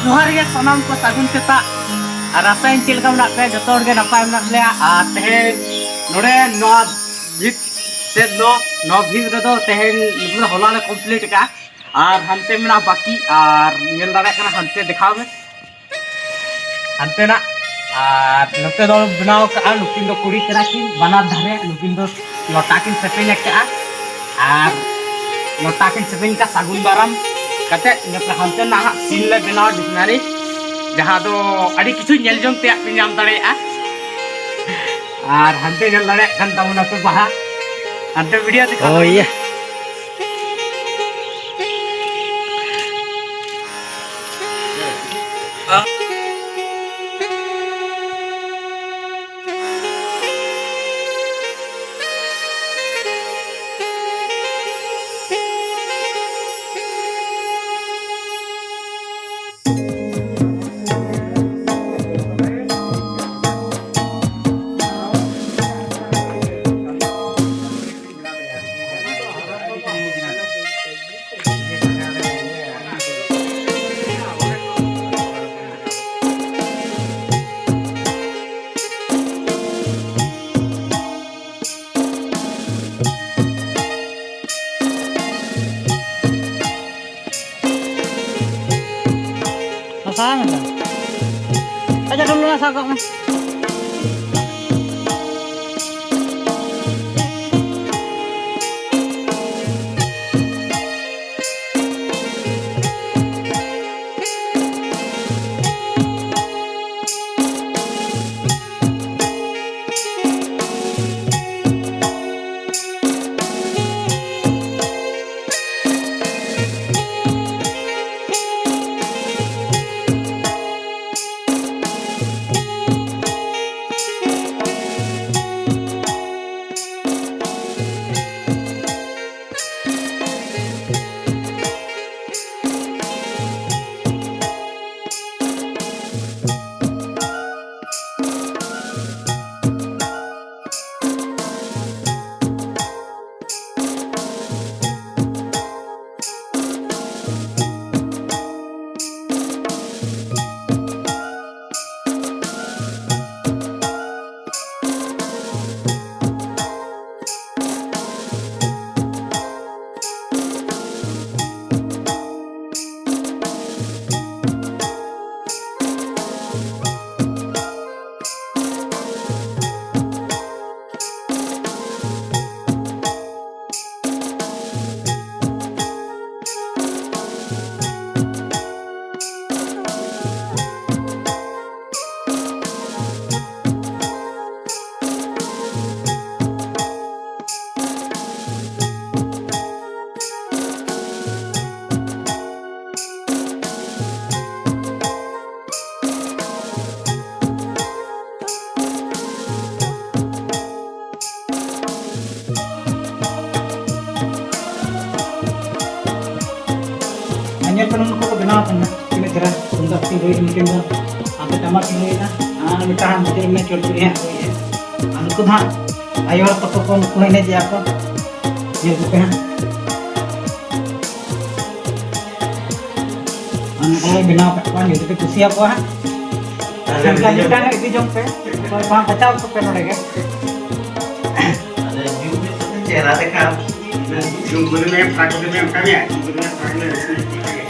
जोहार गे सनाम को सागुन सेता रासायन चिलका मना पे जतोड़ गे नपाय मना ले तेहे नोडे नो भीत से नो भीत रे दो तेहे मतलब होला ले कंप्लीट का और हंते मना बाकी और नेल दाड़े कना हंते दिखाओ में हंते ना और नते दो बनाओ का लुकिन दो कुड़ी करा की बना धरे लुकिन दो लोटा किन सेपेन का और लोटा किन सेपेन का सागुन दाराम कते नते हंते ना सीन ले बनाओ डिक्शनरी जहाँ दो अड़ी किछु नेल जोंग ते पे नाम दाड़े और हंते नेल दाड़े खान तामुना पे बाहा हंते वीडियो दिखा Oh iya. Apa mana? Aja dulu lah sagok mah. Hanya penunggu ko benar na ini kira untuk tidur mungkin dah apa tamat ini na minta mungkin ini cuci ya aku dah ayo toko ko ini dia apa dia bukan anak benar kan itu kusi apa kita kita itu jom pe paham kacau tu pe nore ke ada juga cerita kan jumlah yang praktek yang kami ya jumlah yang praktek